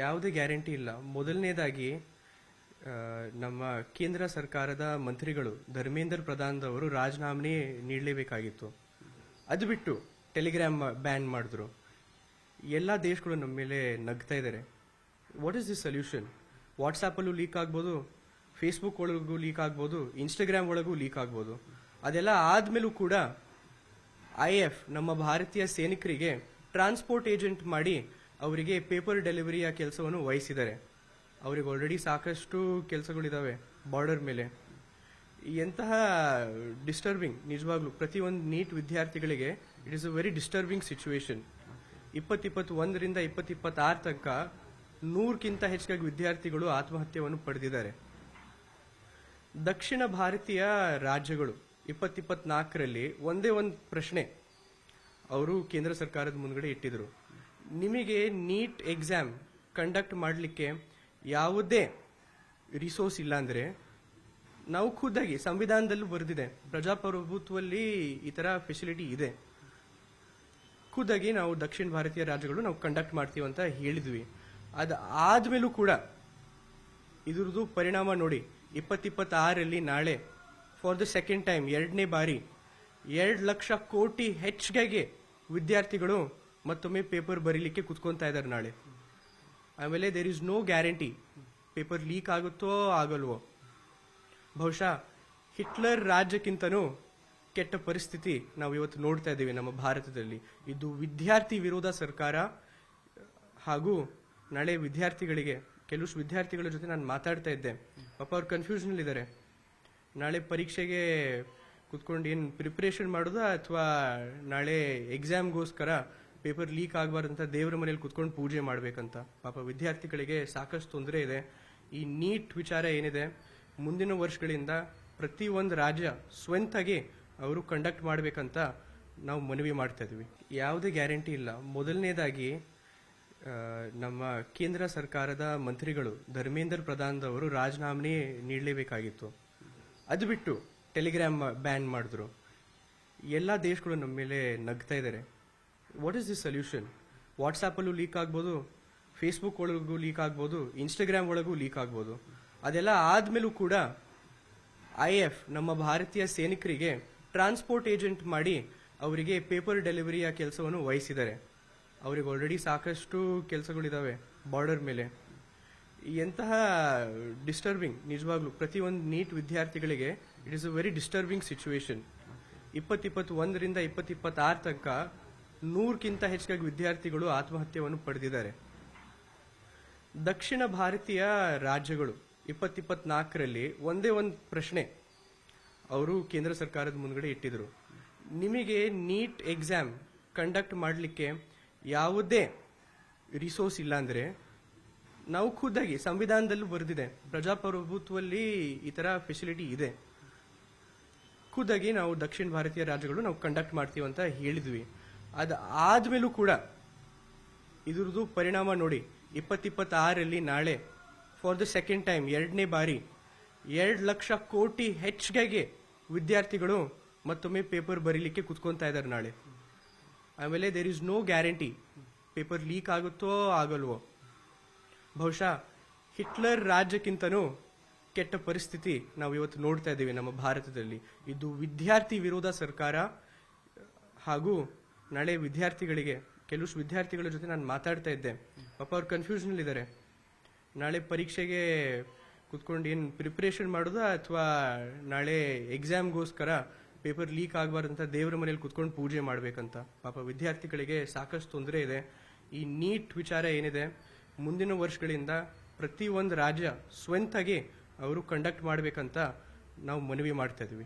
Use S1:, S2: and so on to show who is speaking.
S1: ಯಾವುದೇ ಗ್ಯಾರಂಟಿ ಇಲ್ಲ. ಮೊದಲನೇದಾಗಿ ನಮ್ಮ ಕೇಂದ್ರ ಸರ್ಕಾರದ ಮಂತ್ರಿಗಳು ಧರ್ಮೇಂದ್ರ ಪ್ರಧಾನ್ ಅವರು ರಾಜೀನಾಮೆ ನೀಡಲೇಬೇಕಾಗಿತ್ತು. ಅದು ಬಿಟ್ಟು ಟೆಲಿಗ್ರಾಮ್ ಬ್ಯಾನ್ ಮಾಡಿದ್ರು. ಎಲ್ಲ ದೇಶಗಳು ನಮ್ಮ ಮೇಲೆ ನಗ್ತಾ ಇದ್ದಾರೆ. What is the solution? ವಾಟ್ಸಾಪಲ್ಲೂ ಲೀಕ್ ಆಗ್ಬೋದು, ಫೇಸ್ಬುಕ್ ಒಳಗೂ ಲೀಕ್ ಆಗ್ಬೋದು, ಇನ್ಸ್ಟಾಗ್ರಾಮ್ ಒಳಗೂ ಲೀಕ್ ಆಗ್ಬೋದು. ಅದೆಲ್ಲ ಆದ್ಮೇಲೂ ಕೂಡ IF ನಮ್ಮ ಭಾರತೀಯ ಸೈನಿಕರಿಗೆ ಟ್ರಾನ್ಸ್ಪೋರ್ಟ್ ಏಜೆಂಟ್ ಮಾಡಿ ಅವರಿಗೆ ಪೇಪರ್ ಡೆಲಿವರಿಯ ಕೆಲಸವನ್ನು ವಹಿಸಿದ್ದಾರೆ. ಅವರಿಗೆ ಆಲ್ರೆಡಿ ಸಾಕಷ್ಟು ಕೆಲಸಗಳಿದಾವೆ ಬಾರ್ಡರ್ ಮೇಲೆ. ಎಂತಹ ಡಿಸ್ಟರ್ಬಿಂಗ್, ನಿಜವಾಗ್ಲೂ ಪ್ರತಿಯೊಂದು ನೀಟ್ ವಿದ್ಯಾರ್ಥಿಗಳಿಗೆ it is a very disturbing situation. 2021ರಿಂದ 2026 ತನಕ 100ಕ್ಕಿಂತ ಹೆಚ್ಚಾಗಿ ವಿದ್ಯಾರ್ಥಿಗಳು ಆತ್ಮಹತ್ಯೆಯನ್ನು ಪಡೆದಿದ್ದಾರೆ. ದಕ್ಷಿಣ ಭಾರತೀಯ ರಾಜ್ಯಗಳು 2024ರಲ್ಲಿ ಒಂದೇ ಒಂದು ಪ್ರಶ್ನೆ ಅವರು ಕೇಂದ್ರ ಸರ್ಕಾರದ ಮುಂದ್ಗಡೆ ಇಟ್ಟಿದ್ರು. ನಿಮಗೆ ನೀಟ್ ಎಕ್ಸಾಮ್ ಕಂಡಕ್ಟ್ ಮಾಡಲಿಕ್ಕೆ ಯಾವುದೇ ರಿಸೋರ್ಸ್ ಇಲ್ಲ ಅಂದ್ರೆ, ನಾವು ಖುದ್ದಾಗಿ ಸಂವಿಧಾನದಲ್ಲೂ ಬರೆದಿದೆ, ಪ್ರಜಾಪ್ರಭುತ್ವದಲ್ಲಿ ಈ ತರ ಫೆಸಿಲಿಟಿ ಇದೆ, ಖುದ್ದಾಗಿ ನಾವು ದಕ್ಷಿಣ ಭಾರತೀಯ ರಾಜ್ಯಗಳು ನಾವು ಕಂಡಕ್ಟ್ ಮಾಡ್ತೀವಿ ಅಂತ ಹೇಳಿದ್ವಿ. ಅದು ಆದ್ಮೇಲೂ ಕೂಡ ಇದ್ರದ್ದು ಪರಿಣಾಮ ನೋಡಿ. 2026ರಲ್ಲಿ ನಾಳೆ ಫಾರ್ ದ ಸೆಕೆಂಡ್ ಟೈಮ್, ಎರಡನೇ ಬಾರಿ 2 ಲಕ್ಷ ಕೋಟಿ ಹೆಚ್ಚಿಗೆ ವಿದ್ಯಾರ್ಥಿಗಳು ಮತ್ತೊಮ್ಮೆ ಪೇಪರ್ ಬರೀಲಿಕ್ಕೆ ಕುತ್ಕೊಂತಾ ಇದ್ದಾರೆ ನಾಳೆ. ಆಮೇಲೆ there is no guarantee paper leak ಆಗುತ್ತೋ ಆಗಲ್ವೋ. ಬಹುಶಃ ಹಿಟ್ಲರ್ ರಾಜ್ಯಕ್ಕಿಂತನೂ ಕೆಟ್ಟ ಪರಿಸ್ಥಿತಿ ನಾವು ಇವತ್ತು ನೋಡ್ತಾ ಇದ್ದೀವಿ ನಮ್ಮ ಭಾರತದಲ್ಲಿ. ಇದು ವಿದ್ಯಾರ್ಥಿ ವಿರೋಧ ಸರ್ಕಾರ. ಹಾಗೂ ನಾಳೆ ವಿದ್ಯಾರ್ಥಿಗಳಿಗೆ, ಕೆಲವು ವಿದ್ಯಾರ್ಥಿಗಳ ಜೊತೆ ನಾನು ಮಾತಾಡ್ತಾ ಇದ್ದೆ, ಪಾಪ ಅವ್ರು ಕನ್ಫ್ಯೂಷನ್ ಇದ್ದಾರೆ. ನಾಳೆ ಪರೀಕ್ಷೆಗೆ ಕುತ್ಕೊಂಡು ಏನು ಪ್ರಿಪರೇಷನ್ ಮಾಡೋದಾ ಅಥವಾ ನಾಳೆ ಎಕ್ಸಾಮ್ಗೋಸ್ಕರ ಪೇಪರ್ ಲೀಕ್ ಆಗಬಾರ್ದಂತ ದೇವರ ಮನೇಲಿ ಕುತ್ಕೊಂಡು ಪೂಜೆ ಮಾಡ್ಬೇಕಂತ. ಪಾಪ ವಿದ್ಯಾರ್ಥಿಗಳಿಗೆ ಸಾಕಷ್ಟು ತೊಂದರೆ ಇದೆ. ಈ ನೀಟ್ ವಿಚಾರ ಏನಿದೆ, ಮುಂದಿನ ವರ್ಷಗಳಿಂದ ಪ್ರತಿಯೊಂದು ರಾಜ್ಯ ಸ್ವಂತಾಗಿ ಅವರು ಕಂಡಕ್ಟ್ ಮಾಡಬೇಕಂತ ನಾವು ಮನವಿ ಮಾಡ್ತಾ ಇದೀವಿ. ಯಾವುದೇ ಗ್ಯಾರಂಟಿ ಇಲ್ಲ. ಮೊದಲನೇದಾಗಿ ನಮ್ಮ ಕೇಂದ್ರ ಸರ್ಕಾರದ ಮಂತ್ರಿಗಳು ಧರ್ಮೇಂದ್ರ ಪ್ರಧಾನ್ ಅವರು ರಾಜೀನಾಮೆ ನೀಡಲೇಬೇಕಾಗಿತ್ತು. ಅದು ಬಿಟ್ಟು ಟೆಲಿಗ್ರಾಮ್ ಬ್ಯಾನ್ ಮಾಡಿದ್ರು. ಎಲ್ಲ ದೇಶಗಳು ನಮ್ಮ ಮೇಲೆ ನಗ್ತಾ ಇದ್ದಾರೆ. What is the solution? ವಾಟ್ಸಾಪಲ್ಲೂ ಲೀಕ್ ಆಗ್ಬೋದು, ಫೇಸ್ಬುಕ್ ಒಳಗೂ ಲೀಕ್ ಆಗ್ಬೋದು, ಇನ್ಸ್ಟಾಗ್ರಾಮ್ ಒಳಗೂ ಲೀಕ್ ಆಗ್ಬೋದು. ಅದೆಲ್ಲ ಆದ್ಮೇಲೂ ಕೂಡ IF ನಮ್ಮ ಭಾರತೀಯ ಸೈನಿಕರಿಗೆ ಟ್ರಾನ್ಸ್ಪೋರ್ಟ್ ಏಜೆಂಟ್ ಮಾಡಿ ಅವರಿಗೆ ಪೇಪರ್ ಡೆಲಿವರಿಯ ಕೆಲಸವನ್ನು ವಹಿಸಿದ್ದಾರೆ. ಅವರಿಗೆ ಆಲ್ರೆಡಿ ಸಾಕಷ್ಟು ಕೆಲಸಗಳಿದಾವೆ ಬಾರ್ಡರ್ ಮೇಲೆ. ಎಂತಹ ಡಿಸ್ಟರ್ಬಿಂಗ್, ನಿಜವಾಗ್ಲೂ ಪ್ರತಿಯೊಂದು ನೀಟ್ ವಿದ್ಯಾರ್ಥಿಗಳಿಗೆ it is a very disturbing situation. 2021ರಿಂದ 2026 ತನಕ 100ಕ್ಕಿಂತ ಹೆಚ್ಚಾಗಿ ವಿದ್ಯಾರ್ಥಿಗಳು ಆತ್ಮಹತ್ಯೆಯನ್ನು ಪಡೆದಿದ್ದಾರೆ. ದಕ್ಷಿಣ ಭಾರತೀಯ ರಾಜ್ಯಗಳು 2024ರಲ್ಲಿ ಒಂದೇ ಒಂದು ಪ್ರಶ್ನೆ ಅವರು ಕೇಂದ್ರ ಸರ್ಕಾರದ ಮುಂದ್ಗಡೆ ಇಟ್ಟಿದ್ರು. ನಿಮಗೆ ನೀಟ್ ಎಕ್ಸಾಮ್ ಕಂಡಕ್ಟ್ ಮಾಡಲಿಕ್ಕೆ ಯಾವುದೇ ರಿಸೋರ್ಸ್ ಇಲ್ಲ ಅಂದ್ರೆ, ನಾವು ಖುದ್ದಾಗಿ ಸಂವಿಧಾನದಲ್ಲೂ ಬರೆದಿದೆ, ಪ್ರಜಾಪ್ರಭುತ್ವದಲ್ಲಿ ಈ ತರ ಫೆಸಿಲಿಟಿ ಇದೆ, ಖುದ್ದಾಗಿ ನಾವು ದಕ್ಷಿಣ ಭಾರತೀಯ ರಾಜ್ಯಗಳು ನಾವು ಕಂಡಕ್ಟ್ ಮಾಡ್ತೀವಿ ಅಂತ ಹೇಳಿದ್ವಿ. ಅದು ಆದ್ಮೇಲೂ ಕೂಡ ಇದ್ರದ್ದು ಪರಿಣಾಮ ನೋಡಿ. 2026ರಲ್ಲಿ ನಾಳೆ ಫಾರ್ ದ ಸೆಕೆಂಡ್ ಟೈಮ್, ಎರಡನೇ ಬಾರಿ 2 ಲಕ್ಷ ಕೋಟಿ ಹೆಚ್ಚಿಗೆ ವಿದ್ಯಾರ್ಥಿಗಳು ಮತ್ತೊಮ್ಮೆ ಪೇಪರ್ ಬರೀಲಿಕ್ಕೆ ಕುತ್ಕೊಂತಾ ಇದ್ದಾರೆ ನಾಳೆ. ಆಮೇಲೆ there is no guarantee paper leak ಆಗುತ್ತೋ ಆಗಲ್ವೋ. ಬಹುಶಃ ಹಿಟ್ಲರ್ ರಾಜ್ಯಕ್ಕಿಂತನೂ ಕೆಟ್ಟ ಪರಿಸ್ಥಿತಿ ನಾವು ಇವತ್ತು ನೋಡ್ತಾ ಇದ್ದೀವಿ ನಮ್ಮ ಭಾರತದಲ್ಲಿ. ಇದು ವಿದ್ಯಾರ್ಥಿ ವಿರೋಧ ಸರ್ಕಾರ. ಹಾಗೂ ನಾಳೆ ವಿದ್ಯಾರ್ಥಿಗಳಿಗೆ, ಕೆಲವು ವಿದ್ಯಾರ್ಥಿಗಳ ಜೊತೆ ನಾನು ಮಾತಾಡ್ತಾ ಇದ್ದೆ, ಪಾಪ ಅವ್ರು ಕನ್ಫ್ಯೂಷನ್ ಇದ್ದಾರೆ. ನಾಳೆ ಪರೀಕ್ಷೆಗೆ ಕುತ್ಕೊಂಡು ಏನು ಪ್ರಿಪರೇಷನ್ ಮಾಡೋದಾ ಅಥವಾ ನಾಳೆ ಎಕ್ಸಾಮ್ಗೋಸ್ಕರ ಪೇಪರ್ ಲೀಕ್ ಆಗಬಾರ್ದಂತ ದೇವರ ಮನೇಲಿ ಕುತ್ಕೊಂಡು ಪೂಜೆ ಮಾಡ್ಬೇಕಂತ. ಪಾಪ ವಿದ್ಯಾರ್ಥಿಗಳಿಗೆ ಸಾಕಷ್ಟು ತೊಂದರೆ ಇದೆ. ಈ ನೀಟ್ ವಿಚಾರ ಏನಿದೆ, ಮುಂದಿನ ವರ್ಷಗಳಿಂದ ಪ್ರತಿಯೊಂದು ರಾಜ್ಯ ಸ್ವಂತಾಗಿ ಅವರು ಕಂಡಕ್ಟ್ ಮಾಡಬೇಕಂತ ನಾವು ಮನವಿ ಮಾಡ್ತಾ ಇದೀವಿ.